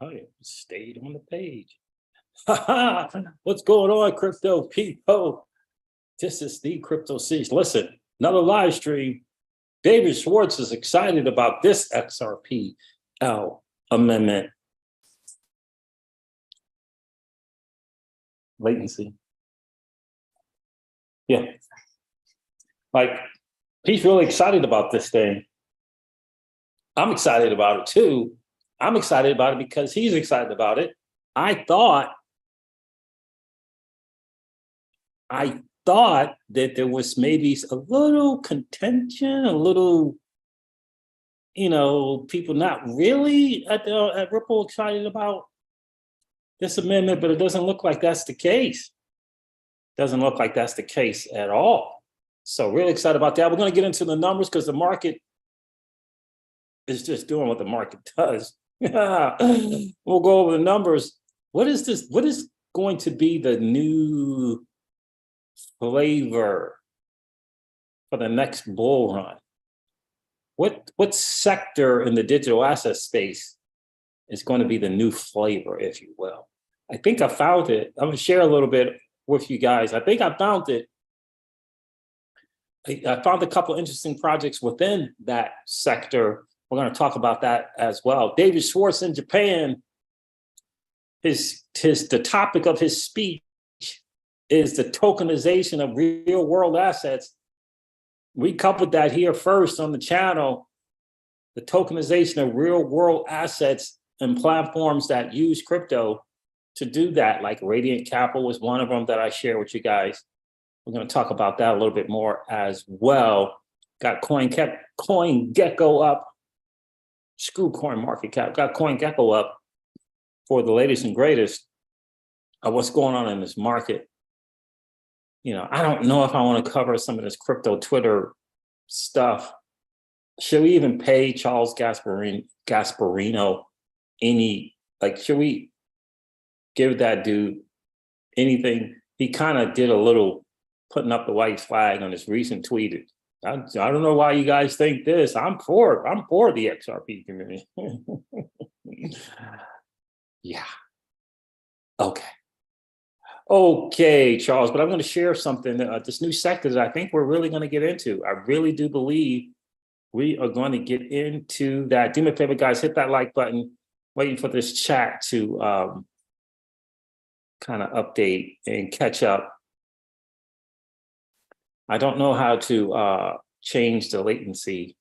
I stayed on the page. What's going on, crypto people? This is the Crypto Siege. Listen, another live stream. David Schwartz is excited about this XRPL amendment. Latency. Yeah. Like, he's really excited about this thing. I'm excited about it too. I'm excited about it because he's excited about it. I thought that there was maybe a little contention, a little, people not really at Ripple excited about this amendment, but it doesn't look like that's the case. Doesn't look like that's the case at all. So really excited about that. We're going to get into the numbers because the market is just doing what the market does. We'll go over the numbers. What is this? What is going to be the new flavor for the next bull run? What sector in the digital asset space is going to be the new flavor, if you will? I think I found it. I'm going to share a little bit with you guys. I think I found it. I found a couple of interesting projects within that sector. We're going to talk about that as well. David Schwartz in Japan, the topic of his speech is the tokenization of real world assets. We covered that here first on the channel, the tokenization of real world assets and platforms that use crypto to do that, like Radiant Capital was one of them that I share with you guys. We're going to talk about that a little bit more as well. Got CoinGecko up. Screw coin market cap. Got CoinGecko up for the latest and greatest of what's going on in this market. I don't know if I want to cover some of this crypto Twitter stuff. Should we even pay Charles Gasparino any, should we give that dude anything? He kind of did a little putting up the white flag on his recent tweet. I don't know why you guys think this. I'm for the XRP community. Yeah. Okay, Charles, but I'm going to share something, this new sector that I think we're really going to get into. I really do believe we are going to get into that. Do me a favor, guys, hit that like button. Waiting for this chat to kind of update and catch up. I don't know how to change the latency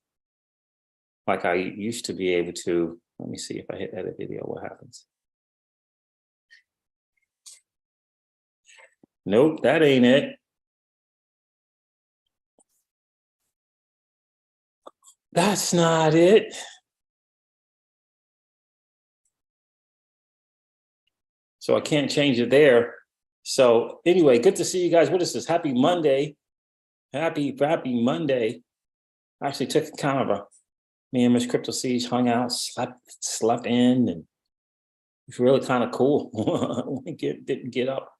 like I used to be able to. Let me see if I hit edit video, what happens. Nope, that ain't it. That's not it. So I can't change it there. So anyway, good to see you guys. What is this? Happy Monday. Happy Monday. I actually took kind of me and Miss Crypto Siege hung out, slept in, and it's really kind of cool. Didn't get up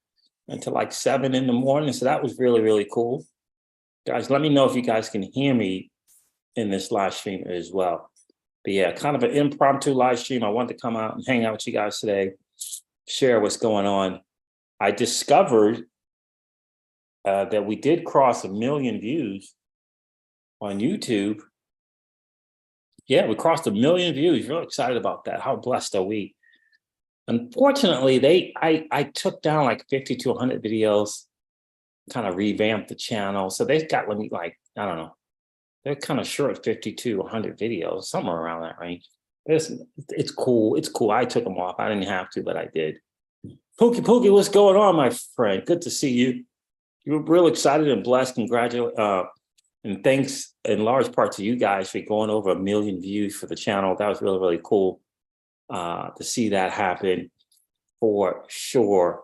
until like 7 in the morning. So that was really, really cool. Guys, let me know if you guys can hear me in this live stream as well. But yeah, kind of an impromptu live stream. I wanted to come out and hang out with you guys today, share what's going on. I discovered that we did cross 1 million views on YouTube. Yeah, we crossed 1 million views. Real excited about that. How blessed are we? Unfortunately, I took down like 50 to 100 videos, kind of revamped the channel. So they've got, I don't know, they're kind of short 50 to 100 videos, somewhere around that range. It's cool. It's cool. I took them off. I didn't have to, but I did. Pookie, what's going on, my friend? Good to see you. You're real excited and blessed. Congratulations. And thanks in large part to you guys for going over 1 million views for the channel. That was really, really cool to see that happen for sure.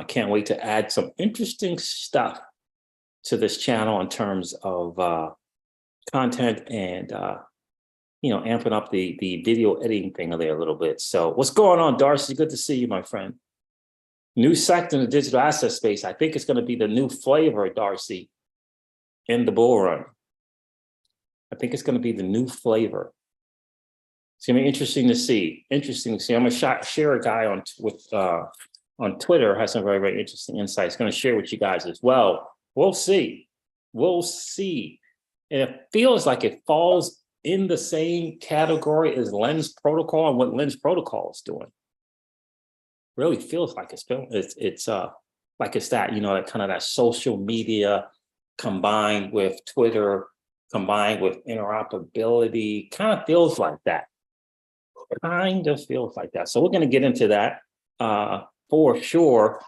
Can't wait to add some interesting stuff to this channel in terms of content and, amping up the video editing thing there a little bit. So what's going on, Darcy? Good to see you, my friend. New sector in the digital asset space. I think it's going to be the new flavor, Darcy, in the bull run. I think it's going to be the new flavor. It's gonna be interesting to see. Interesting to see. I'm gonna share a guy on Twitter has some very, very interesting insights. Going to share with you guys as well. We'll see. We'll see. And it feels like it falls in the same category as Lens Protocol and what Lens Protocol is doing. Really feels like it's like it's that, you know, that kind of that social media combined with Twitter, combined with interoperability, kind of feels like that. Kind of feels like that. So we're going to get into that for sure.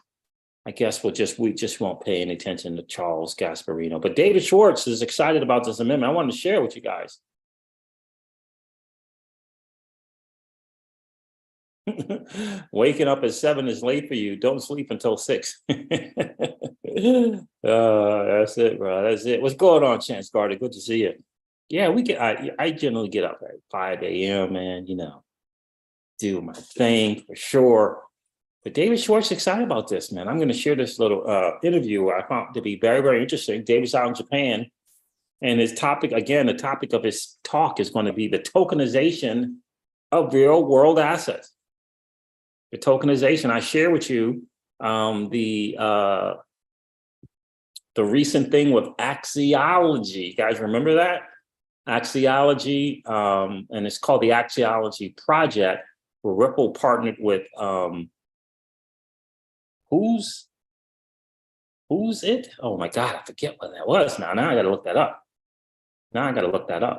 I guess we just won't pay any attention to Charles Gasparino. But David Schwartz is excited about this amendment. I wanted to share with you guys. Waking up at 7 is late for you. Don't sleep until 6. That's it, bro. That's it. What's going on, Chance Carter? Good to see you. Yeah, I generally get up at 5 a.m. and, you know, do my thing for sure. But David Schwartz is excited about this, man. I'm going to share this little interview I found to be very, very interesting. David's out in Japan, and his topic, again, the topic of his talk is going to be the tokenization of real world assets. The tokenization. I share with you the recent thing with Axiology. You guys remember that? Axiology, and it's called the Axiology Project, where Ripple partnered with who's it? Oh my God, I forget what that was now. Now I gotta look that up.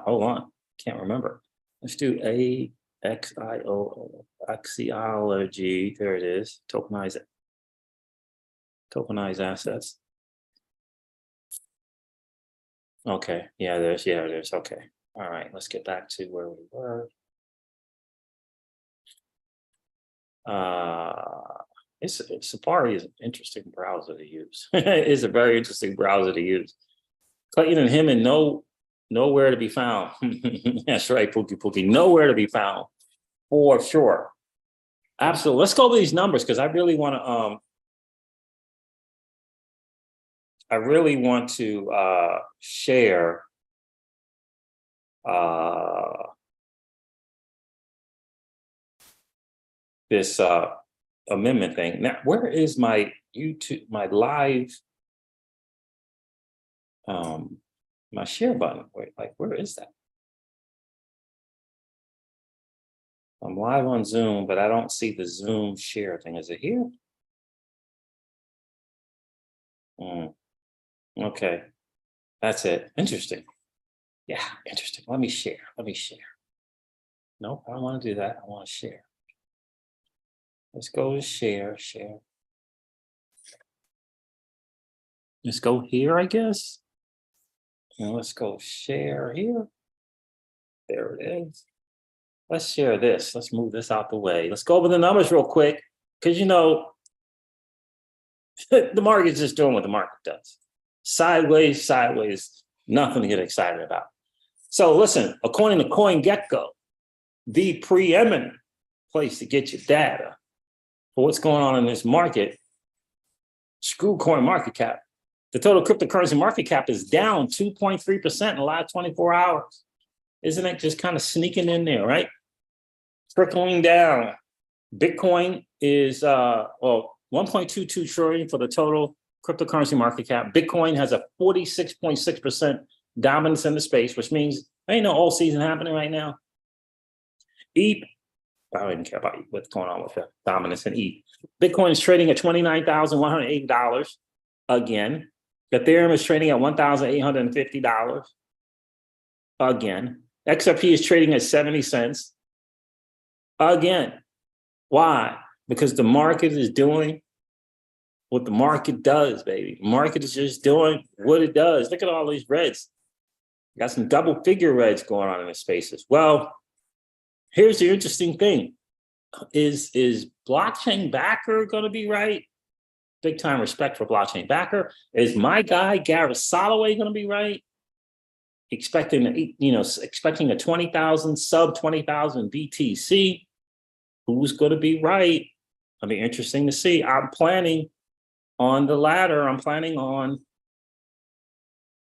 Hold on. Can't remember. Let's do Axiology. There it is. Tokenize it. Tokenize assets. Okay. Yeah, there's. Okay. All right. Let's get back to where we were. Safari is an interesting browser to use. It is a very interesting browser to use. Clayton and him and nowhere to be found. That's right, Pookie. Nowhere to be found, for sure. Absolutely. Let's go over these numbers because I really want to share this amendment thing. Now, where is my YouTube, my live, my share button? Wait, like, where is that? I'm live on Zoom, but I don't see the Zoom share thing. Is it here? Okay, that's it. Interesting. Yeah, interesting. Let me share. Nope, I don't want to do that. I want to share. Let's go to share. Let's go here, I guess. And let's go share here. There it is. Let's share this. Let's move this out the way. Let's go over the numbers real quick, because you know, the market's just doing what the market does. Sideways, nothing to get excited about. So listen, according to CoinGecko, the preeminent place to get your data for what's going on in this market, screw coin market cap. The total cryptocurrency market cap is down 2.3% in the last 24 hours. Isn't it just kind of sneaking in there, right? Trickling down. Bitcoin is 1.22 trillion for the total cryptocurrency market cap. Bitcoin has a 46.6% dominance in the space, which means there ain't no all season happening right now. ETH, I don't even care about what's going on with the dominance in ETH. Bitcoin is trading at $29,180 again. Ethereum is trading at $1,850 again. XRP is trading at 70 cents again. Why? Because the market is doing what the market does, baby. The market is just doing what it does. Look at all these reds. Got some double figure reds going on in the spaces. Well, here's the interesting thing. Is blockchain backer going to be right? Big time respect for blockchain backer. Is my guy Gareth Soloway going to be right? Expecting a 20,000 sub 20,000 BTC. Who's going to be right? It'll be interesting to see. I'm planning on the latter. I'm planning on,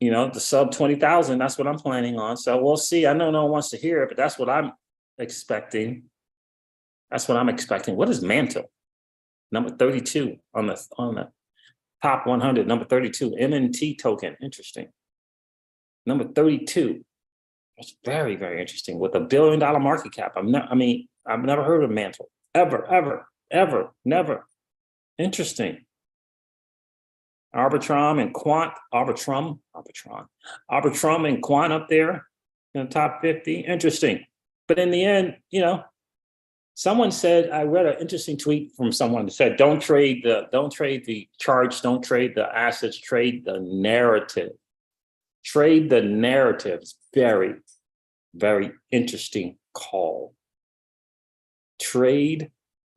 the sub 20,000. That's what I'm planning on. So we'll see. I know no one wants to hear it, but that's what I'm expecting. That's what I'm expecting. What is Mantle? Number 32 on the top 100. Number 32, MNT token. Interesting. Number 32. That's very, very interesting. With $1 billion market cap. I've never heard of Mantle. Ever, never. Interesting. Arbitrum and Quant, Arbitrum and Quant up there in the top 50. Interesting. But in the end, someone said, I read an interesting tweet from someone that said, don't trade the charts, don't trade the assets, trade the narrative. Trade the narrative. It's very, very interesting call. Trade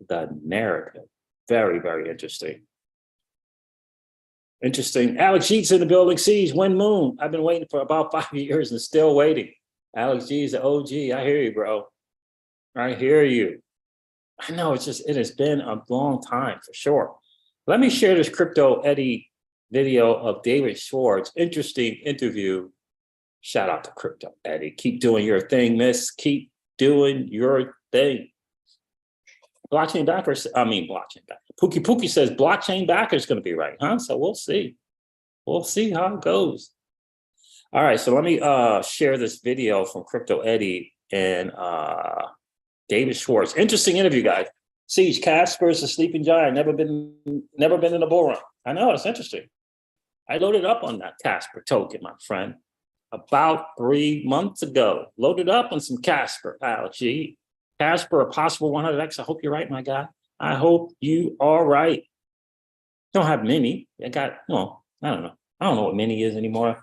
the narrative. Very, very interesting. Interesting. Alex G's in the building. Siege, Wind Moon. I've been waiting for about 5 years and still waiting. Alex G is the OG. I hear you, bro. I hear you. I know it has been a long time for sure. Let me share this Crypto Eddie video of David Schwartz. Interesting interview. Shout out to Crypto Eddie. Keep doing your thing, miss. Keep doing your thing. Blockchain backers, blockchain backer. Pookie says blockchain backer is going to be right, huh? So we'll see. We'll see how it goes. All right, so let me share this video from Crypto Eddie and David Schwartz. Interesting interview, guys. Siege, Casper is a sleeping giant. Never been in a bull run. I know, it's interesting. I loaded up on that Casper token, my friend, about 3 months ago. Loaded up on some Casper, Alex G. Casper, a possible 100x. I hope you're right, my guy. I hope you are right. Don't have many. I don't know. I don't know what many is anymore.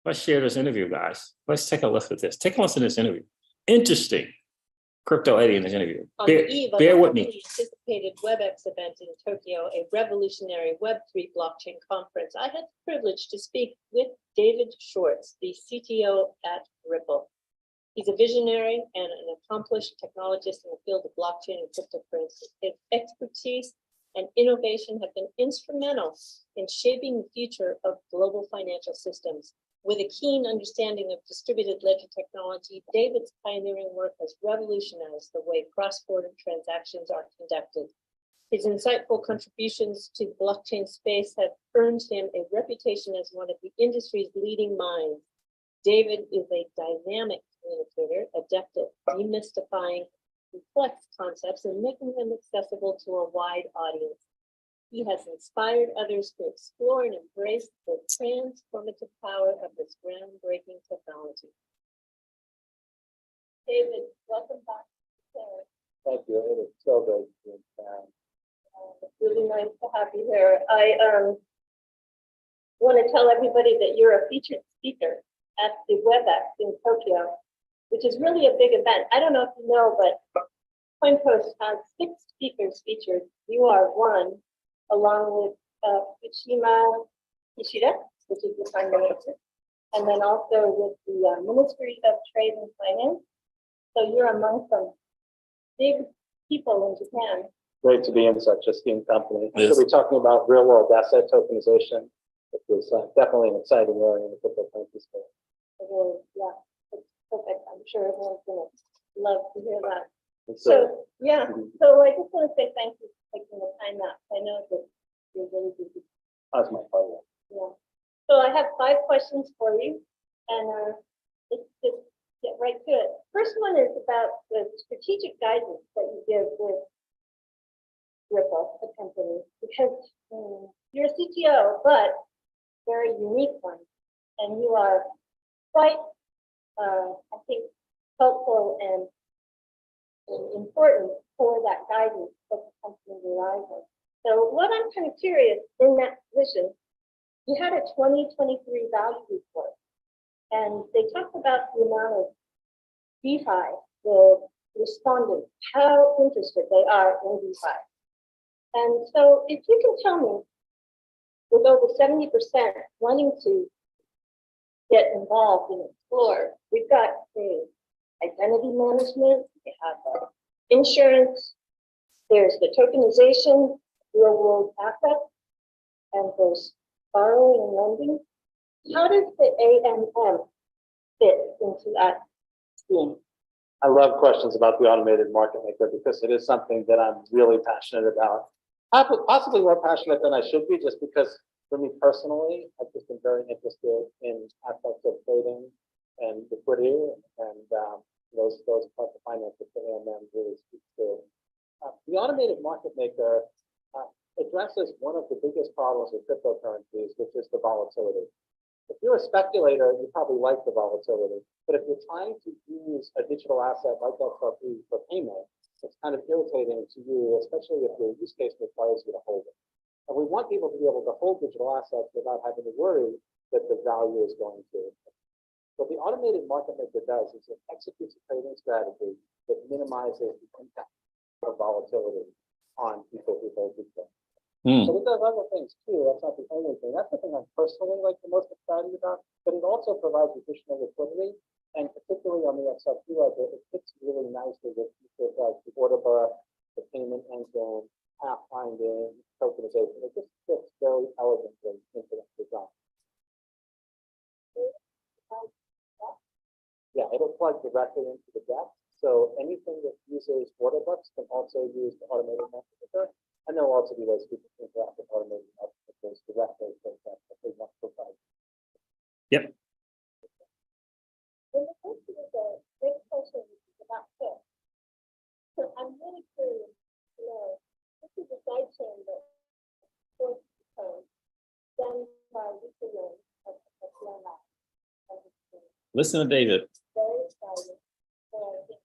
Let's share this interview, guys. Let's take a look at this. Take a listen to this interview. Interesting. Crypto Eddie in this interview. On the eve of bear the with me. anticipated WebEx event in Tokyo, a revolutionary Web3 blockchain conference, I had the privilege to speak with David Schwartz, the CTO at Ripple. He's a visionary and an accomplished technologist in the field of blockchain and cryptocurrency. His expertise and innovation have been instrumental in shaping the future of global financial systems. With a keen understanding of distributed ledger technology, David's pioneering work has revolutionized the way cross-border transactions are conducted. His insightful contributions to the blockchain space have earned him a reputation as one of the industry's leading minds. David is a dynamic communicator, adept at demystifying complex concepts and making them accessible to a wide audience. He has inspired others to explore and embrace the transformative power of this groundbreaking technology. David, welcome back to the show. Thank you. It is so good to be back. It's really nice to have you here. I want to tell everybody that you're a featured speaker at the WebEx in Tokyo, which is really a big event. I don't know if you know, but CoinPost has 6 speakers featured. You are one, along with Fukushima Kishida, which is the Prime Minister, and then also with the Ministry of Trade and Finance. So you're among some big people in Japan. Great to be in such a steamed company. Yes. So we're talking about real world asset tokenization, which is definitely an exciting area in the cryptocurrency space. It is, yeah, it's perfect. I'm sure everyone's going to love to hear that. And So, yeah, so I just want to say thank you for taking the time out. I know that you're really busy. that's my partner. Yeah. So I have 5 questions for you, and let's just get right to it. First one is about the strategic guidance that you give with Ripple, the company, because you're a CTO, but very unique one, and you are quite, I think, helpful and important for that guidance that the company relies on. So what I'm kind of curious in that position, you had a 2023 value report, and they talked about the amount of DeFi, the respondents, how interested they are in DeFi. And so if you can tell me, with over 70% wanting to get involved and explore, we've got identity management, we have insurance, there's the tokenization, real world assets, and there's borrowing and lending. How does the AMM fit into that scheme? I love questions about the automated market maker because it is something that I'm really passionate about. Possibly more passionate than I should be, just because for me personally, I've just been very interested in aspects of trading and liquidity, and those parts of finance that the AMM really speaks to. The automated market maker addresses one of the biggest problems with cryptocurrencies, which is the volatility. If you're a speculator, you probably like the volatility, but if you're trying to use a digital asset like XRP for payment, it's kind of irritating to you, especially if your use case requires you to hold it. And we want people to be able to hold digital assets without having to worry that the value is going to. What the automated market maker does is it executes a trading strategy that minimizes the impact of volatility on people who hold Bitcoin. So it does other things too. That's not the only thing. That's the thing I'm personally like the most excited about. But it also provides additional liquidity, and particularly on the XRP ledger, it fits really nicely with features like the order book, the payment engine, pathfinding, tokenization. It just fits very elegantly into that design. Yeah, it'll plug directly into the deck. So anything that uses order books can also use the automated market maker. And there will also be ways people can interact with automated market makers directly from that if they want to provide. Yep. When it comes to the big question about tech, so I'm really curious to know, this is a side chain that was done by Wikileaks of CNI. Listen to David. Very excited. So I think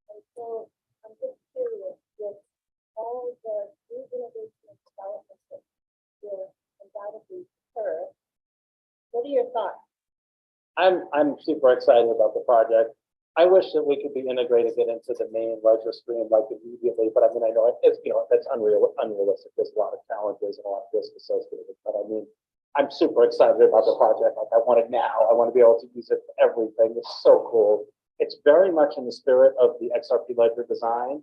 and so I'm just curious with all the new innovation and development that will undoubtedly occur. What are your thoughts? I'm super excited about the project. I wish that we could be integrating it into the main ledger stream like immediately, but I mean, I know it's, that's unrealistic. There's a lot of challenges and a lot of risk associated, but I mean, I'm super excited about the project. Like, I want it now. I want to be able to use it for everything. It's so cool. It's very much in the spirit of the XRP ledger design.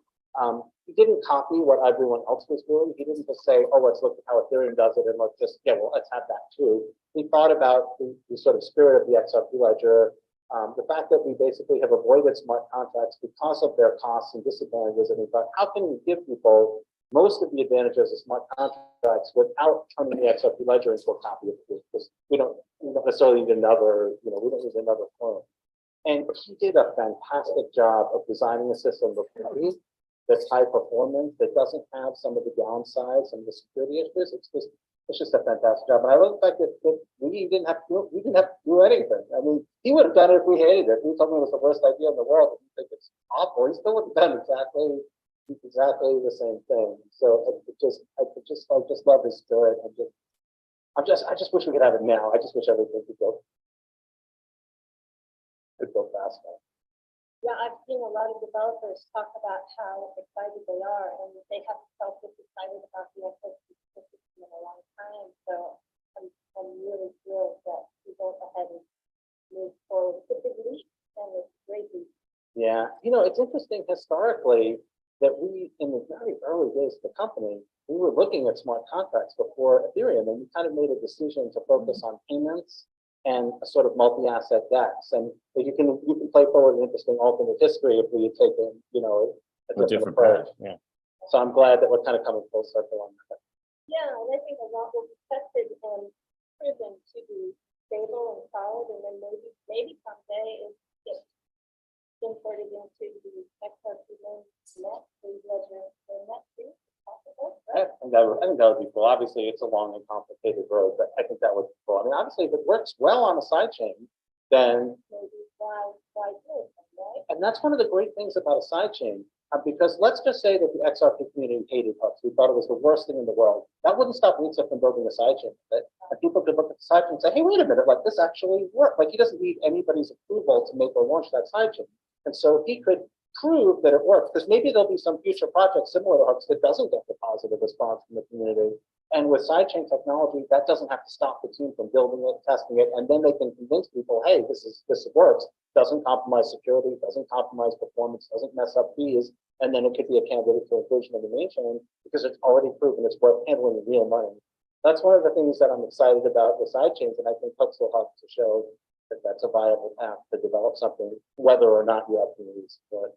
He didn't copy what everyone else was doing. He didn't just say, oh, let's look at how Ethereum does it and let's just, yeah, well, let's have that too. He thought about the sort of spirit of the XRP ledger, the fact that we basically have avoided smart contracts because of their costs and disadvantages. And we thought, how can we give people most of the advantages of smart contracts without turning the XRP ledger into a copy of it? Because we don't necessarily need another, we don't need another clone. And he did a fantastic job of designing a system that's high performance, that doesn't have some of the downsides and the security issues. It's just a fantastic job. And I love the fact that we didn't have to do anything. I mean, he would have done it if we hated it. If he told me it was the worst idea in the world, and think it's awful, he still would have done exactly the same thing. So I just love his spirit. I just wish we could have it now. I just wish everything could go faster. Yeah, I've seen a lot of developers talk about how excited they are, and they haven't felt this excited about the XRP system in a long time. So I'm really thrilled that we go ahead and move forward. It's a big leap, and it's a great leap. Yeah, it's interesting historically that we, in the very early days of the company, we were looking at smart contracts before Ethereum, and we kind of made a decision to focus on payments and a sort of multi-asset DEX. And you can play forward an interesting alternate history if we had taken, a different approach. Yeah. So I'm glad that we're kind of coming full circle on that. Yeah, and I think a lot will be tested and proven to be stable and solid, and then maybe someday it gets imported into the XRP net, the ledger, the net too. I think that would be cool. Obviously, it's a long and complicated road, but I think that would be cool. I mean, obviously, if it works well on a sidechain, then maybe why good, right? and that's one of the great things about a sidechain, because let's just say that the XRP community hated hooks. We thought it was the worst thing in the world. That wouldn't stop Lisa from building a sidechain. And people could look at the sidechain and say, hey, wait a minute, like this actually worked. Like he doesn't need anybody's approval to make or launch that sidechain. And so he could prove that it works, because maybe there'll be some future projects similar to hooks that doesn't get the positive response from the community. And with sidechain technology, that doesn't have to stop the team from building it, testing it, and then they can convince people, hey, this works, doesn't compromise security, doesn't compromise performance, doesn't mess up fees, and then it could be a candidate for inclusion in the main chain because it's already proven it's worth handling real money. That's one of the things that I'm excited about the side chains, and I think hooks will help to show that that's a viable path to develop something, whether or not you have community support.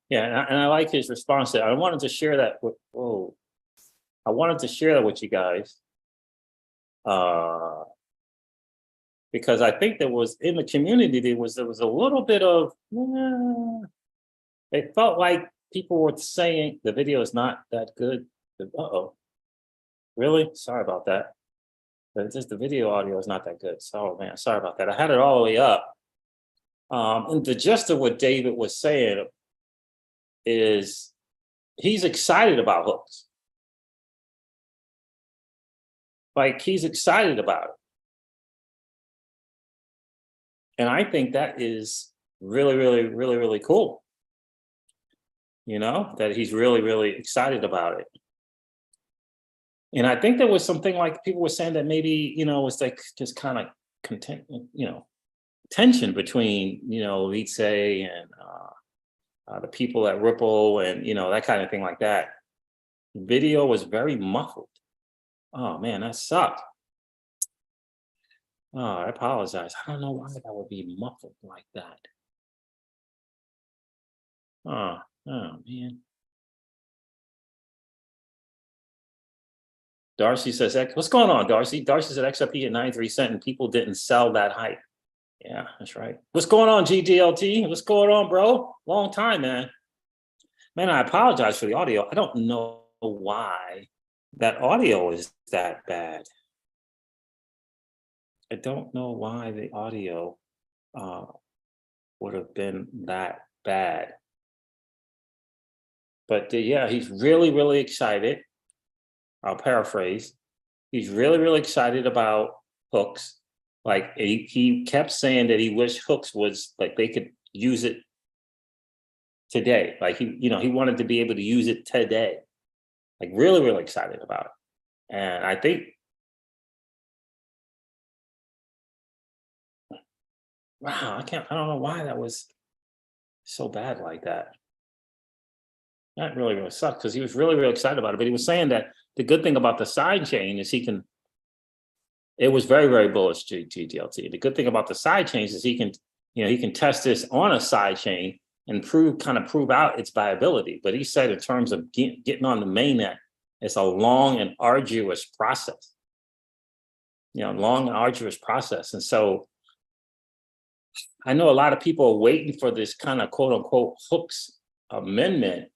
Yeah, and I like his response there. I wanted to share that with, I wanted to share that with you guys. Because I think there was in the community, there was a little bit of, it felt like people were saying the video is not that good. Uh-oh. Really? Sorry about that. But it's just the video audio is not that good. So, man, sorry about that. I had it all the way up. And the gist of what David was saying is he's excited about hooks. Like he's excited about it. And I think that is really, really, really, really cool. You know, that he's really, really excited about it. And I think there was something like people were saying that maybe, you know, it's like just kind of content, you know, tension between, you know, Elite and the people at Ripple and, you know, that kind of thing like that. Video was very muffled. Oh man, that sucked. Oh, I apologize. I don't know why that would be muffled like that. Oh man. Darcy says, what's going on, Darcy? Darcy said XRP at 93 cents and people didn't sell that hype. Yeah, that's right. What's going on, GDLT? What's going on, bro? Long time, man. Man, I apologize for the audio. I don't know why that audio is that bad. I don't know why the audio would have been that bad. But yeah, he's really, really excited. I'll paraphrase. He's really, really excited about hooks. Like he kept saying that he wished hooks was like they could use it today. Like he wanted to be able to use it today. Like really, really excited about it. And I think, wow, I don't know why that was so bad like that. That really, really sucked because he was really, really excited about it. But he was saying that the good thing about the side chain is it was very, very bullish GDLT. The good thing about the side chains is he can test this on a side chain and prove out its viability. But he said in terms of getting on the mainnet, it's a long and arduous process. You know, long and arduous process. And so I know a lot of people are waiting for this kind of quote unquote hooks amendment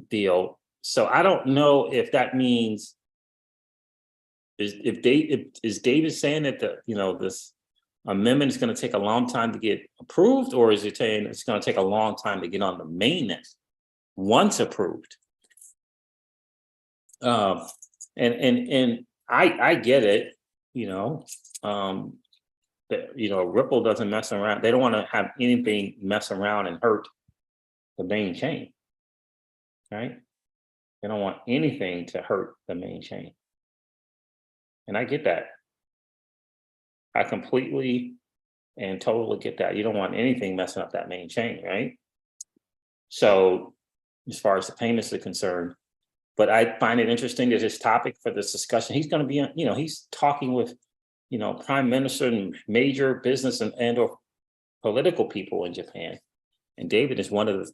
deal. So I don't know if that means is David saying that this amendment is going to take a long time to get approved, or is it saying it's going to take a long time to get on the mainnet once approved? And I get it, that Ripple doesn't mess around. They don't want to have anything mess around and hurt the main chain, right? They don't want anything to hurt the main chain. And I get that. I completely and totally get that. You don't want anything messing up that main chain, right? So as far as the payments are concerned, but I find it interesting that his topic for this discussion, he's going to be, he's talking with, prime minister and major business and or political people in Japan. And David is one of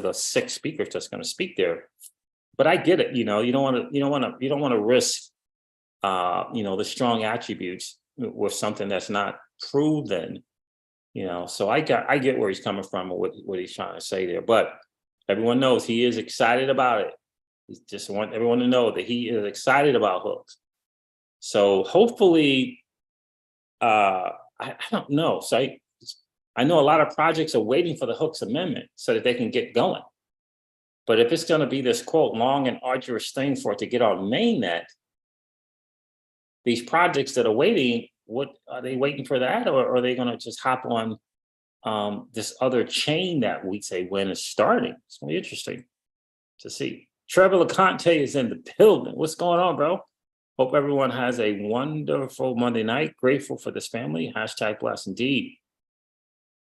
the 6 speakers that's going to speak there. But I get it. You don't want to risk, the strong attributes with something that's not proven. So I get where he's coming from or what he's trying to say there. But everyone knows he is excited about it. He just want everyone to know that he is excited about hooks. So hopefully, I don't know. So I know a lot of projects are waiting for the hooks amendment so that they can get going. But if it's going to be this quote long and arduous thing for it to get on mainnet, these projects that are waiting, what are they waiting for that, or are they going to just hop on this other chain that we say when it's starting? It's going to be interesting to see. Trevor LeConte is in the building. What's going on, bro? Hope everyone has a wonderful Monday night. Grateful for this family. # blessed indeed.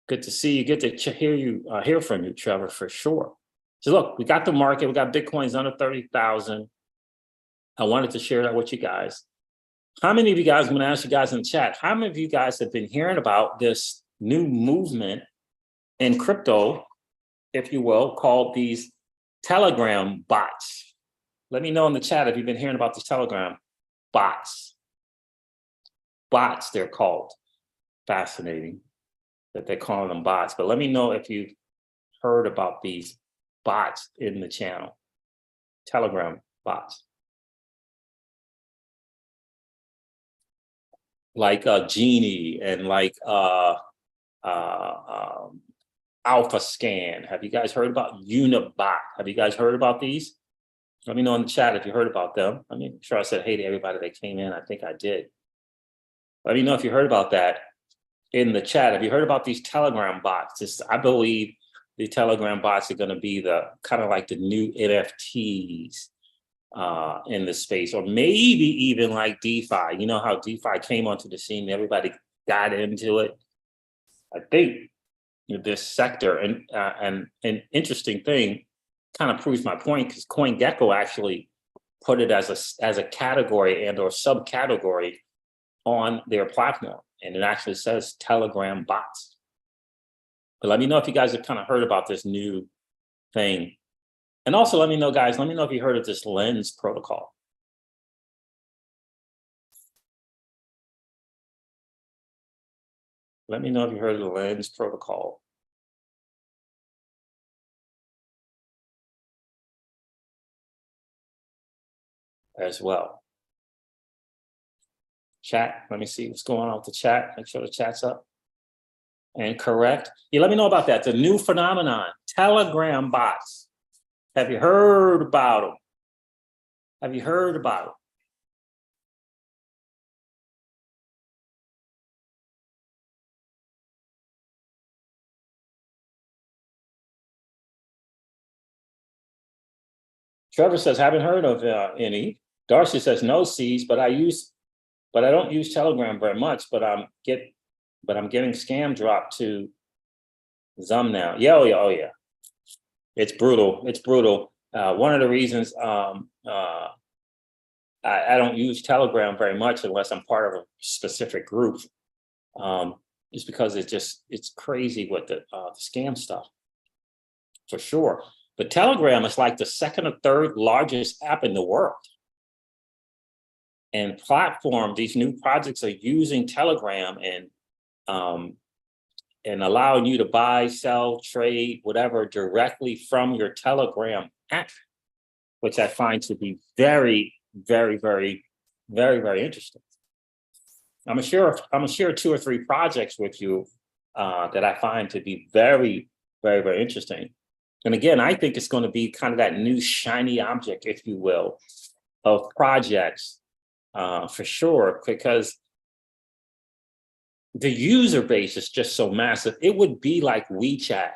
Good to see you. Good to hear from you, Trevor, for sure. So look, we got the market. We got Bitcoin's under 30,000. I wanted to share that with you guys. How many of you guys, I'm going to ask you guys in the chat, how many of you guys have been hearing about this new movement in crypto, if you will, called these Telegram bots? Let me know in the chat if you've been hearing about these Telegram bots. Bots, they're called. Fascinating that they're calling them bots. But let me know if you've heard about these bots in the channel. Telegram bots. Like Genie and like Alpha Scan. Have you guys heard about Unibot? Have you guys heard about these? Let me know in the chat if you heard about them. I mean, I'm sure I said hey to everybody that came in. I think I did. Let me know if you heard about that in the chat. Have you heard about these Telegram bots? I believe the Telegram bots are going to be the kind of like the new NFTs in the space, or maybe even like DeFi. You know how DeFi came onto the scene, everybody got into it. I think this sector, and an interesting thing kind of proves my point, because CoinGecko actually put it as a category and or subcategory on their platform, and it actually says Telegram bots. But let me know if you guys have kind of heard about this new thing. And also let me know, guys, let me know if you heard of this Lens protocol. Let me know if you heard of the Lens protocol. As well. Chat, let me see what's going on with the chat. Make sure the chat's up and correct. Yeah, let me know about that. The new phenomenon, Telegram bots. Have you heard about them? Have you heard about them? Trevor says, haven't heard of any. Darcy says, no C's, but I don't use Telegram very much, but I'm getting scam dropped to Zum now. Yeah, oh yeah. It's brutal. It's brutal. One of the reasons I don't use Telegram very much unless I'm part of a specific group is because it's crazy with the scam stuff, for sure. But Telegram is like the second or third largest app in the world. And platform, these new projects are using Telegram and allowing you to buy, sell, trade, whatever, directly from your Telegram app, which I find to be very, very, very, very, very interesting. I'm gonna share 2 or 3 projects with you that I find to be very, very, very interesting. And again, I think it's going to be kind of that new shiny object, if you will, of projects for sure, because the user base is just so massive. It would be like WeChat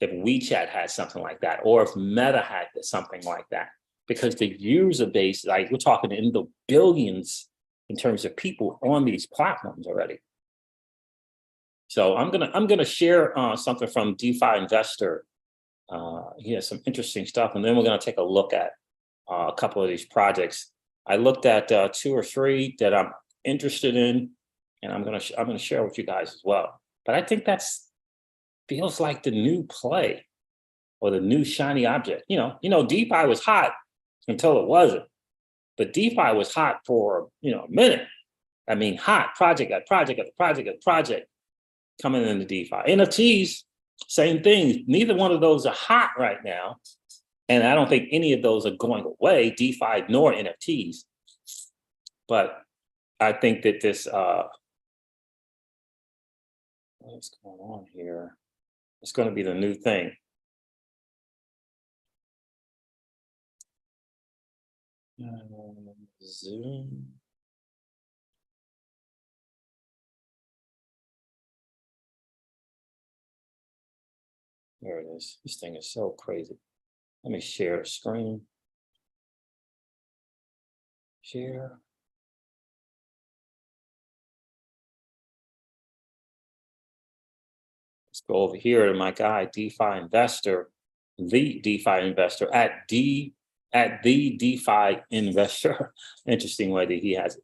if WeChat had something like that, or if Meta had something like that, because the user base, like we're talking in the billions in terms of people on these platforms already. So I'm gonna share something from DeFi Investor. He has some interesting stuff, and then we're gonna take a look at a couple of these projects. I looked at 2 or 3 that I'm interested in, and I'm gonna share with you guys as well. But I think feels like the new play or the new shiny object. You know, DeFi was hot until it wasn't, but DeFi was hot for a minute. I mean, hot project after project after project after project coming into DeFi. NFTs, same thing. Neither one of those are hot right now, and I don't think any of those are going away, DeFi nor NFTs. But I think that this what's going on here? It's going to be the new thing. Zoom. There it is. This thing is so crazy. Let me share the screen. Share. Let's go over here to my guy, DeFi Investor, the DeFi Investor at at the DeFi investor. Interesting way that he has it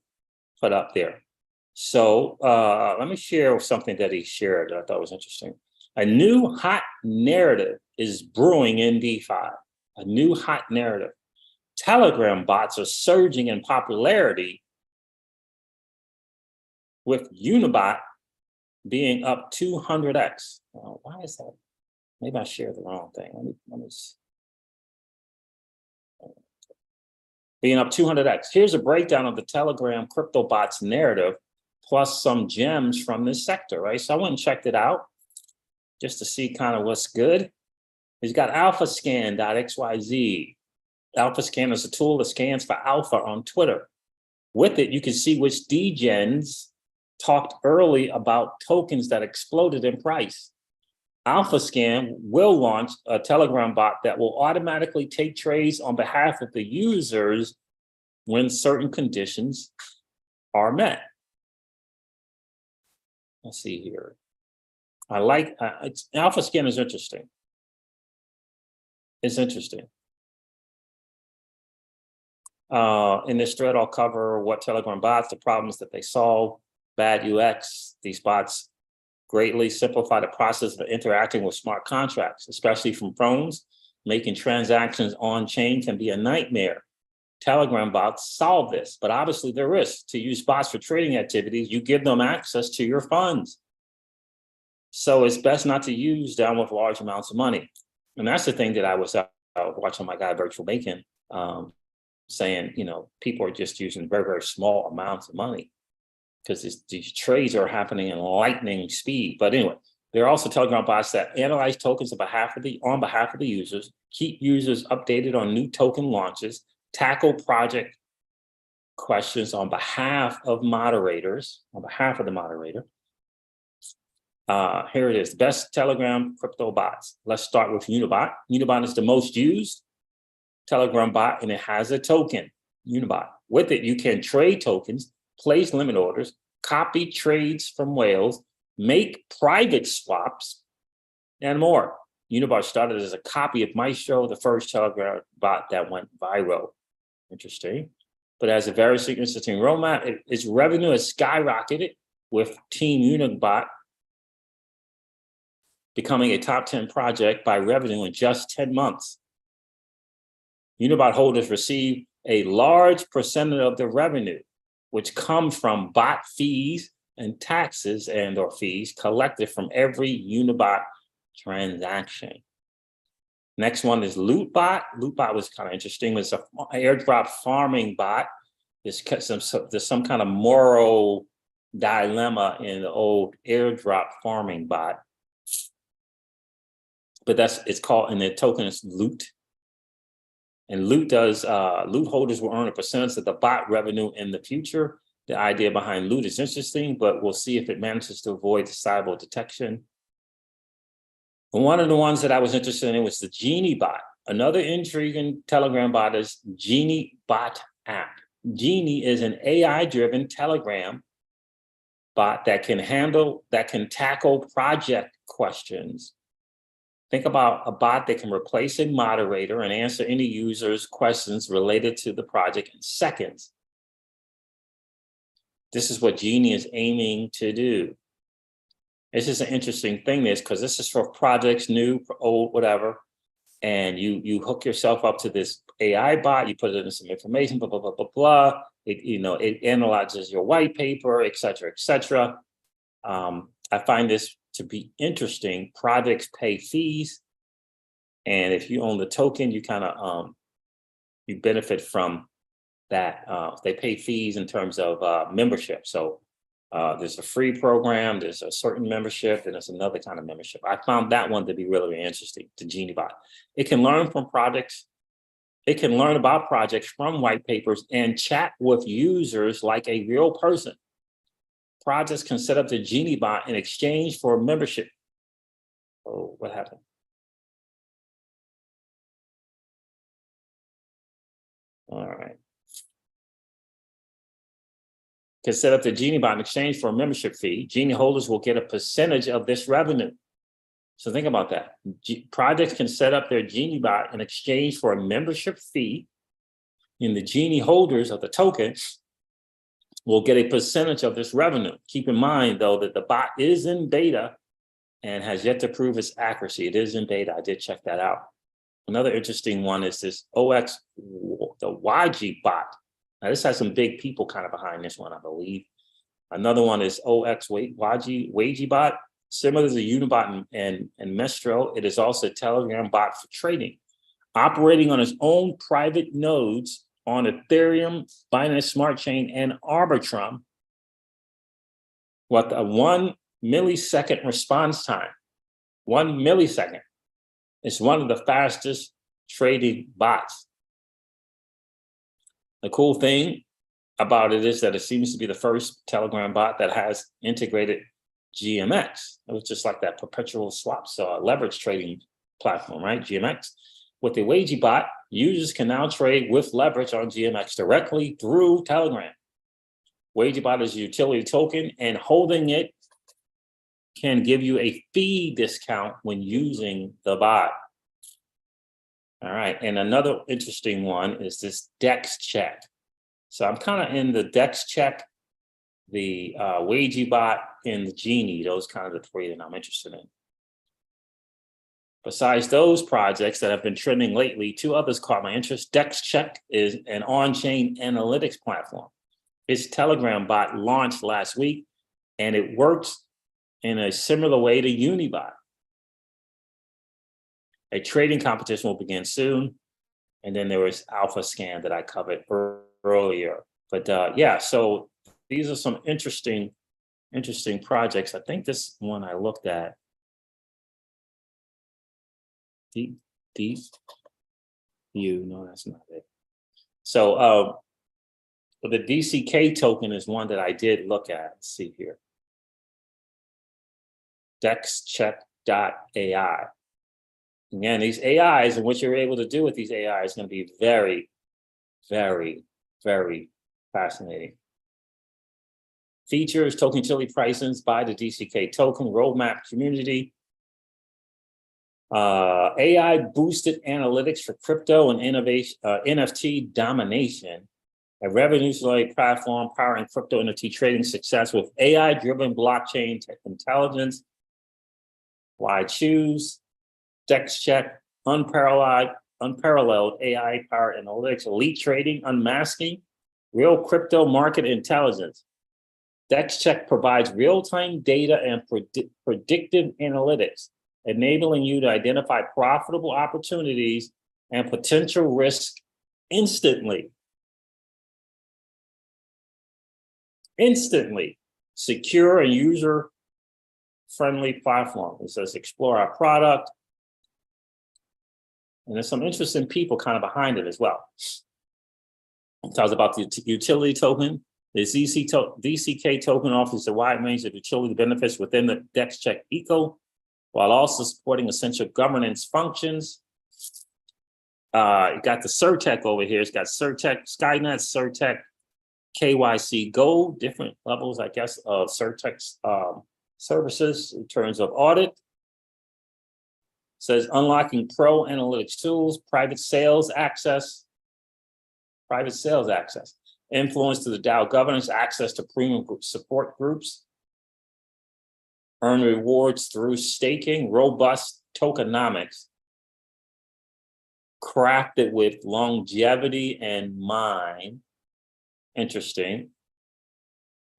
put up there. So let me share something that he shared that I thought was interesting. A new hot narrative is brewing in DeFi. A new hot narrative. Telegram bots are surging in popularity, with Unibot being up 200x. Why is that? Maybe I shared the wrong thing. Let me see. Being up 200x. Here's a breakdown of the Telegram crypto bots narrative, plus some gems from this sector, right? So I went and checked it out just to see kind of what's good. He's got alphascan.xyz. Alphascan is a tool that scans for alpha on Twitter. With it, you can see which degens talked early about tokens that exploded in price. AlphaScan will launch a Telegram bot that will automatically take trades on behalf of the users when certain conditions are met. Let's see here. I like AlphaScan is interesting. It's interesting. In this thread, I'll cover what Telegram bots, the problems that they solve, bad UX. These bots greatly simplify the process of interacting with smart contracts, especially from phones. Making transactions on chain can be a nightmare. Telegram bots solve this, but obviously there are risks. To use bots for trading activities, you give them access to your funds. So it's best not to use them with large amounts of money. And that's the thing that I was watching my guy Virtual Bacon saying, you know, people are just using very, very small amounts of money because these trades are happening in lightning speed. But anyway, there are also Telegram bots that analyze tokens on behalf of the users, keep users updated on new token launches, tackle project questions on behalf of moderators, on behalf of the moderator. Here it is, best Telegram crypto bots. Let's start with Unibot. Unibot is the most used Telegram bot, and it has a token, Unibot. With it, you can trade tokens, place limit orders, copy trades from whales, make private swaps, and more. Unibot started as a copy of Maestro, the first Telegram bot that went viral. Interesting. But as a very interesting roadmap, its revenue has skyrocketed, with Team Unibot becoming a top 10 project by revenue in just 10 months. Unibot holders receive a large percentage of the revenue, which comes from bot fees and taxes or fees collected from every Unibot transaction. Next one is Lootbot. Lootbot was kind of interesting. It's an airdrop farming bot. There's some kind of moral dilemma in the old airdrop farming bot. But it's called, and the token is Loot. And Loot holders will earn a percentage of the bot revenue in the future. The idea behind Loot is interesting, but we'll see if it manages to avoid cyber detection. And one of the ones that I was interested in was the Genie bot. Another intriguing Telegram bot is Genie bot app. Genie is an AI-driven Telegram bot that can tackle project questions. Think about a bot that can replace a moderator and answer any user's questions related to the project in seconds. This is what Genie is aiming to do. This is an interesting thing, because this is for projects, new, old, whatever. And you hook yourself up to this AI bot, you put it in some information, blah, blah, blah, blah, blah. It analyzes your white paper, et cetera, et cetera. I find this to be interesting. Projects pay fees, and if you own the token, you kind of you benefit from that. They pay fees in terms of membership. So there's a free program, there's a certain membership, and there's another kind of membership. I found that one to be really, really interesting. The Genie bot. It can learn from projects. It can learn about projects from white papers and chat with users like a real person. Projects can set up the Genie bot in exchange for membership. Oh, what happened? All right. Can set up the Genie bot in exchange for a membership fee. Genie holders will get a percentage of this revenue. So think about that. Projects can set up their Genie bot in exchange for a membership fee. and the Genie holders of the token will get a percentage of this revenue. Keep in mind, though, that the bot is in beta and has yet to prove its accuracy. It is in beta. I did check that out. Another interesting one is this OX, the YG bot. Now, this has some big people kind of behind this one, I believe. Another one is OX YG bot. Similar to the Unibot and Mestro, it is also a Telegram bot for trading, operating on its own private nodes on Ethereum, Binance Smart Chain, and Arbitrum, with a 1 millisecond response time. 1 millisecond. It's one of the fastest trading bots. The cool thing about it is that it seems to be the first Telegram bot that has integrated GMX. It was just like that perpetual swaps leverage trading platform, right? GMX. With the Wagey bot, users can now trade with leverage on GMX directly through Telegram. Wagey bot is a utility token, and holding it can give you a fee discount when using the bot. All right, and another interesting one is this DEX check. So I'm kind of in the DEX check, the Wagey bot, and the Genie. Those kind of the three that I'm interested in. Besides those projects that have been trending lately, two others caught my interest. DexCheck is an on-chain analytics platform. Its Telegram bot launched last week, and it works in a similar way to Unibot. A trading competition will begin soon. And then there was Alpha Scan that I covered earlier. But yeah, so these are some interesting projects. I think this one I looked at, Deep View, no, that's not it. So the DCK token is one that I did look at. Let's see here. DexCheck.ai. Again, these AIs and what you're able to do with these AIs is going to be very, very, very fascinating. Features: token utility pricings by the DCK token, roadmap, community, AI boosted analytics for crypto and innovation, NFT domination, a revenue-generating platform powering crypto NFT trading success with AI-driven blockchain intelligence. Why choose? DexCheck, unparalleled AI-powered analytics, elite trading, unmasking, real crypto market intelligence. DexCheck provides real-time data and predictive analytics, enabling you to identify profitable opportunities and potential risk instantly. Secure and user-friendly platform. It says explore our product. And there's some interesting people kind of behind it as well. It talks about the utility token. The DCK token offers a wide range of utility benefits within the DexCheck eco, while also supporting essential governance functions. You got the Certec over here. It's got Certec, Skynet, Certec, KYC Gold, different levels, I guess, of Certec's services in terms of audit. Says unlocking pro analytics tools, private sales access, influence to the DAO governance, access to premium support groups, earn rewards through staking, robust tokenomics, crafted with longevity in mind. Interesting.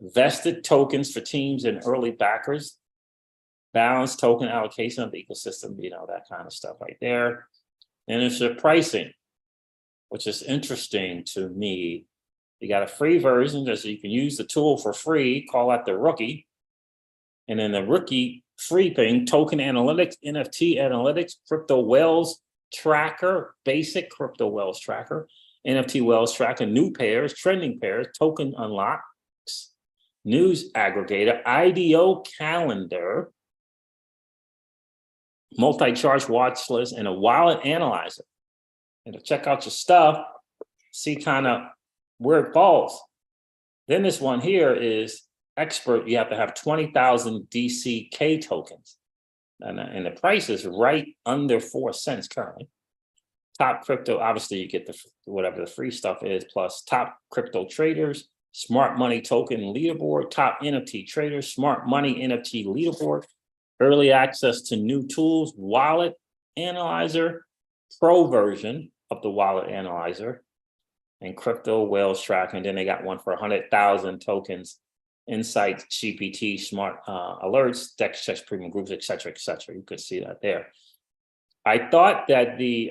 Vested tokens for teams and early backers. Balanced token allocation of the ecosystem, that kind of stuff right there. And it's the pricing, which is interesting to me. You got a free version, so you can use the tool for free, call that the rookie. And then the rookie free thing, token analytics, NFT analytics, crypto whales tracker, basic crypto whales tracker, NFT whales tracker, new pairs, trending pairs, token unlocks, news aggregator, IDO calendar, multi-charge watch list, and a wallet analyzer. And to check out your stuff, see kind of where it falls. Then this one here is expert. You have to have 20,000 DCK tokens. And the price is right under 4 cents currently. top crypto, obviously you get the whatever the free stuff is, plus top crypto traders, smart money token leaderboard, top NFT traders, smart money NFT leaderboard, early access to new tools, wallet analyzer, pro version of the wallet analyzer, and crypto whales tracking. Then they got one for 100,000 tokens, insights, GPT, smart alerts, DEX checks, premium groups, et cetera, et cetera. You could see that there. I thought that the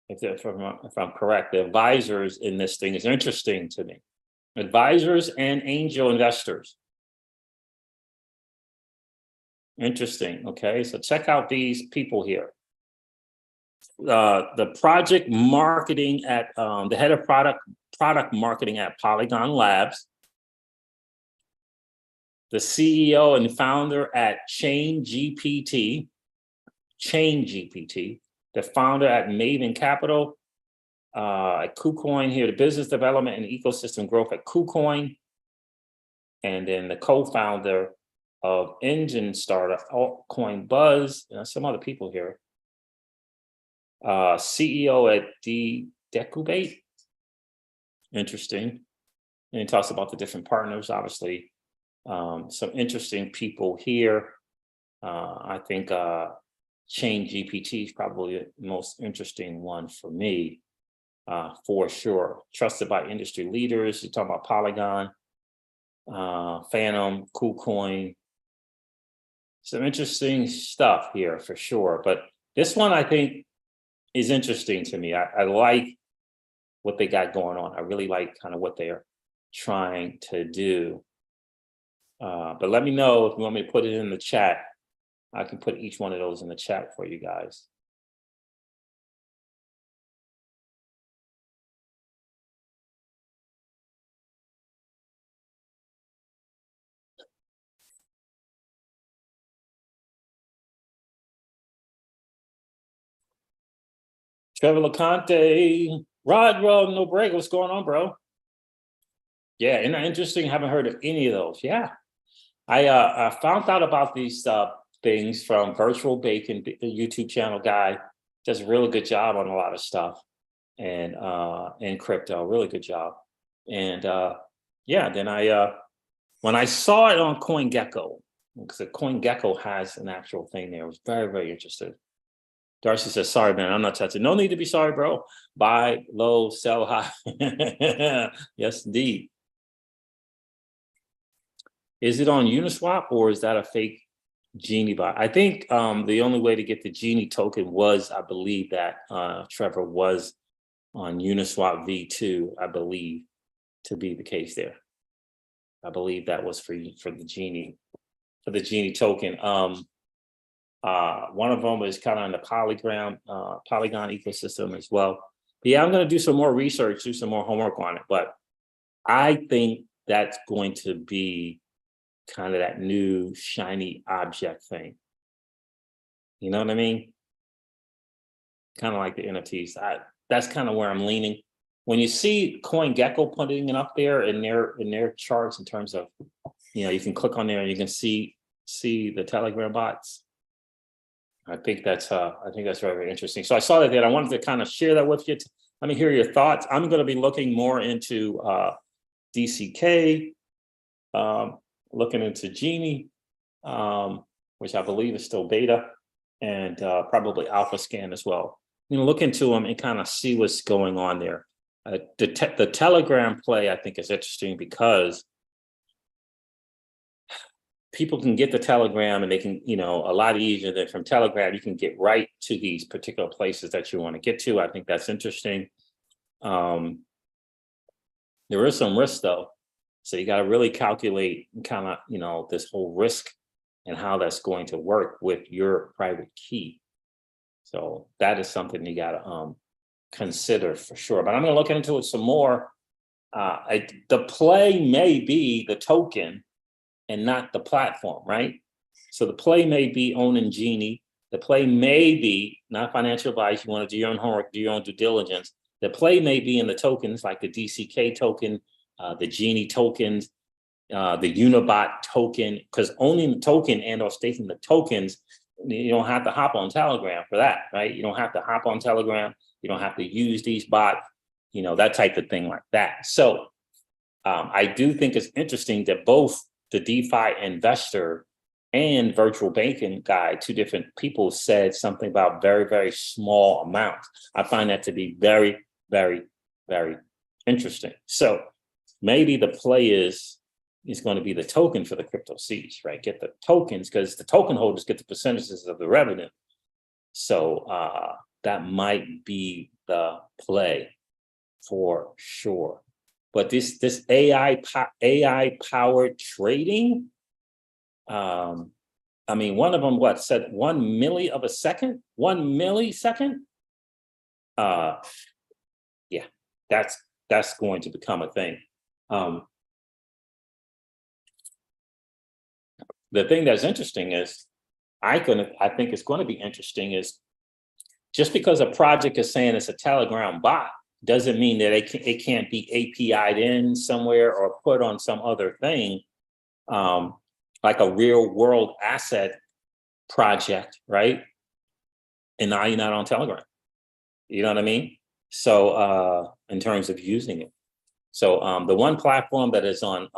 if I'm correct, the advisors in this thing is interesting to me. Advisors and angel investors. Interesting. Okay, so check out these people here. The project marketing at the head of product marketing at Polygon Labs, the CEO and founder at ChainGPT, the founder at Maven Capital, at KuCoin here, the business development and ecosystem growth at KuCoin, and then the co-founder of engine startup Altcoin Buzz, and some other people here. CEO at Decubate, interesting. And he talks about the different partners, obviously. Some interesting people here. I think ChainGPT is probably the most interesting one for me, for sure. Trusted by industry leaders. You talk about Polygon, Phantom, KuCoin. Some interesting stuff here for sure. But this one I think is interesting to me. I like what they got going on. I really like kind of what they're trying to do. But let me know if you want me to put it in the chat. I can put each one of those in the chat for you guys. Trevor LeConte, Rod, no break. What's going on, bro? Yeah, isn't that interesting? Haven't heard of any of those. Yeah, I found out about these things from Virtual Bacon, the YouTube channel guy. Does a really good job on a lot of stuff, and in crypto, really good job. And yeah, then when I saw it on CoinGecko, because the CoinGecko has an actual thing there, I was very, very interested. Darcy says, sorry, man, I'm not touching. No need to be sorry, bro. Buy low, sell high. Yes, indeed. Is it on Uniswap or is that a fake Genie bot? I think the only way to get the Genie token was, I believe that Trevor was on Uniswap V2, I believe to be the case there. I believe that was for the Genie token. One of them is kind of in the Polygon ecosystem as well. But yeah, I'm going to do some more research, do some more homework on it. But I think that's going to be kind of that new shiny object thing. You know what I mean? Kind of like the NFTs. That's kind of where I'm leaning. When you see CoinGecko putting it up there in their charts in terms of, you can click on there and you can see the Telegram bots. I think that's very, very interesting. So I saw that there. I wanted to kind of share that with you. Let me hear your thoughts. I'm going to be looking more into DCK, looking into Genie, which I believe is still beta, and probably Alpha Scan as well. Look into them and kind of see what's going on there. The Telegram play, I think, is interesting because people can get the Telegram and they can, a lot easier than from Telegram, you can get right to these particular places that you want to get to. I think that's interesting. There is some risk though. So you got to really calculate kind of, this whole risk and how that's going to work with your private key. So that is something you got to consider for sure. But I'm going to look into it some more. The play may be the token and not the platform, right? So the play may be owning Genie. The play may be, not financial advice, you want to do your own homework, do your own due diligence. The play may be in the tokens like the DCK token, the Genie tokens, the Unibot token, because owning the token and or staking the tokens You don't have to hop on Telegram for that, right? You don't have to hop on Telegram. You don't have to use these bots, that type of thing like that. So I do think it's interesting that both the DeFi investor and virtual banking guy, two different people, said something about very, very small amounts. I find that to be very, very, very interesting. So maybe the play is going to be the token for the crypto C's, right? Get the tokens, because the token holders get the percentages of the revenue. So that might be the play for sure. But this AI powered trading, I mean, one of them said 1 milli of a second, 1 millisecond. Yeah, that's going to become a thing. The thing that's interesting is, I think it's going to be interesting is, just because a project is saying it's a Telegram bot doesn't mean that it can't be API'd in somewhere or put on some other thing, like a real world asset project, right? And now you're not on Telegram. You know what I mean? So in terms of using it. So the one platform that is on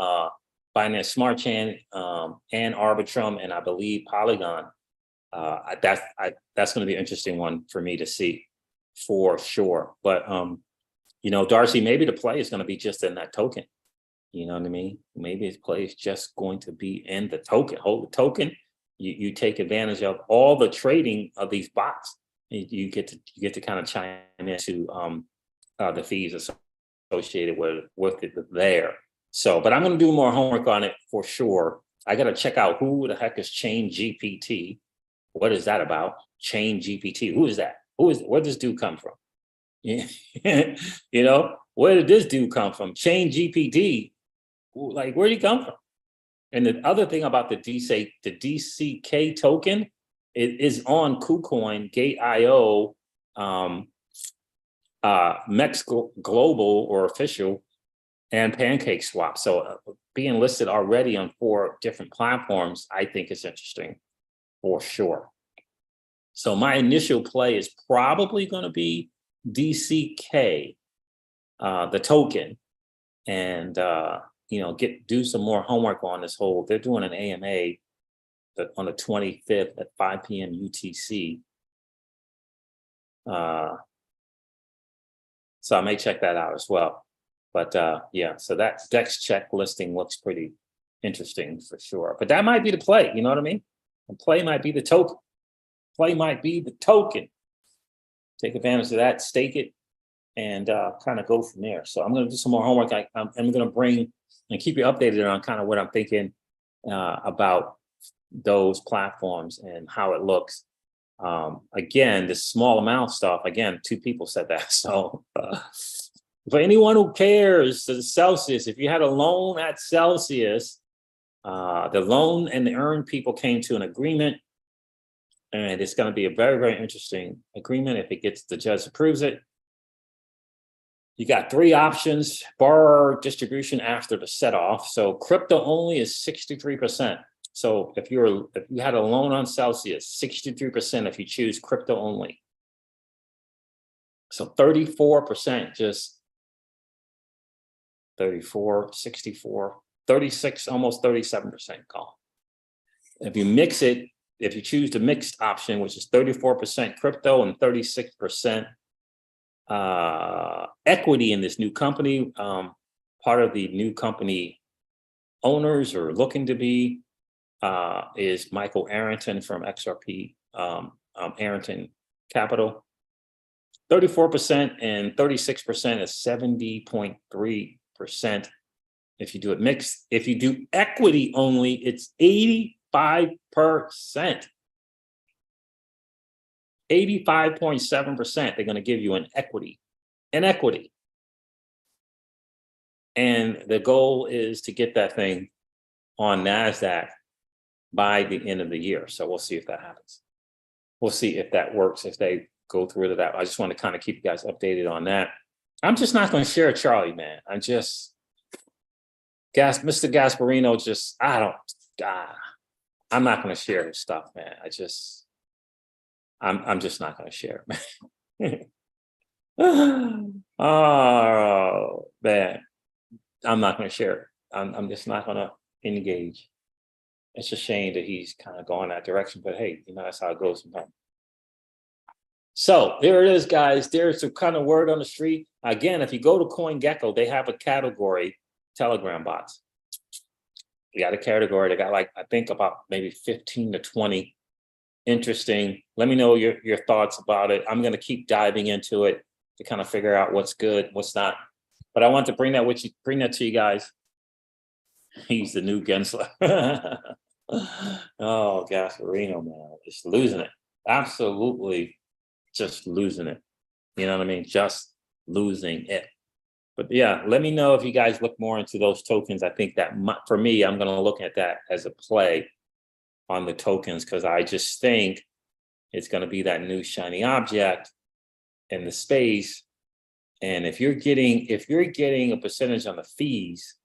Binance Smart Chain and Arbitrum, and I believe Polygon, that's going to be an interesting one for me to see for sure. But Darcy, maybe the play is going to be just in that token. You know what I mean? Maybe his play is just going to be in the token. Hold the token. You take advantage of all the trading of these bots. You get to kind of chime into the fees associated with it there. So, but I'm going to do more homework on it for sure. I got to check out who the heck is Chain GPT. What is that about? Chain GPT. Who is that? Where did this dude come from? Where did this dude come from? Chain GPT. Like, where did he come from? And the other thing about the DCK token, it is on KuCoin, Gate.io, Mex Global or Official, and Pancake Swap. So being listed already on 4 different platforms, I think is interesting for sure. So my initial play is probably going to be DCK, the token, and do some more homework on this whole. They're doing an AMA on the 25th at 5 p.m. UTC. So I may check that out as well. But so that DEX check listing looks pretty interesting for sure. But that might be the play, you know what I mean? The play might be the token. Play might be the token. Take advantage of that, stake it, and kind of go from there. So I'm going to do some more homework. I'm going to bring and keep you updated on kind of what I'm thinking about those platforms and how it looks. Again, this small amount stuff, again, 2 people said that. So for anyone who cares, the Celsius, if you had a loan at Celsius, the loan and the earn people came to an agreement, and it's going to be a very, very interesting agreement if the judge approves it. You got 3 options: borrower distribution after the set off. So crypto only is 63%. So if you had a loan on Celsius, 63% if you choose crypto only. So 34% just 34, 64, 36, almost 37% call. If you mix it, if you choose the mixed option, which is 34% crypto and 36% equity in this new company, part of the new company owners or looking to be is Michael Arrington from XRP, Arrington Capital. 34% and 36% is 70.3%. If you do it mixed, if you do equity only, it's 85%. 85.7%. They're going to give you an equity. And the goal is to get that thing on NASDAQ by the end of the year. So we'll see if that happens. We'll see if that works, if they go through to that. I just want to kind of keep you guys updated on that. I'm just not going to share Charlie, man. Mr. Gasparino, I'm not going to share his stuff, man. I'm just not going to share it. Oh man, I'm not going to share it. I'm just not going to engage. It's a shame that he's kind of going that direction, but hey, you know, that's how it goes sometimes. So there it is, guys. There's a kind of word on the street. Again, if you go to CoinGecko, they have a category, Telegram bots. You got a category. They got like, I think about maybe 15 to 20. Interesting. Let me know your thoughts about it. I'm going to keep diving into it to kind of figure out what's good, what's not. But I want to bring that to you guys. He's the new Gensler. Oh, Gasparino, man, just losing it. Absolutely just losing it. You know what I mean? Just losing it. But yeah, let me know if you guys look more into those tokens. I think that for me, I'm going to look at that as a play on the tokens, because I just think it's going to be that new shiny object in the space. And if you're getting a percentage on the fees,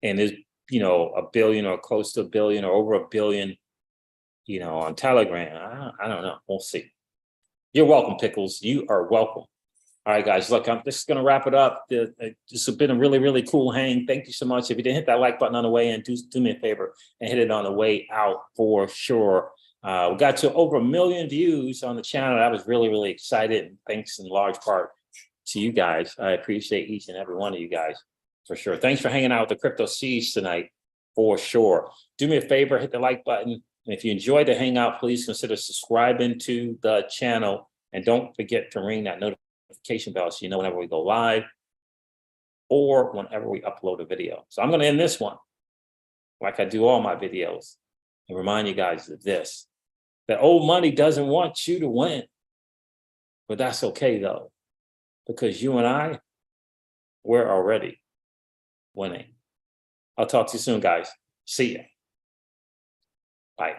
and there's, you know, $1 billion or close to $1 billion or over $1 billion, you know, on Telegram, I don't know. We'll see. You're welcome, Pickles. You are welcome. All right, guys, look, I'm just going to wrap it up. This has been a really, really cool hang. Thank you so much. If you didn't hit that like button on the way in, do me a favor and hit it on the way out for sure. We got to over 1 million views on the channel. I was really, really excited. And thanks in large part to you guys. I appreciate each and every one of you guys for sure. Thanks for hanging out with the Crypto Siege tonight for sure. Do me a favor, hit the like button. And if you enjoyed the hangout, please consider subscribing to the channel. And don't forget to ring that notification bell so you know whenever we go live or whenever we upload a video. So I'm going to end this one like I do all my videos and remind you guys of this. That old money doesn't want you to win. But that's okay, though, because you and I, we're already winning. I'll talk to you soon, guys. See ya. Bye.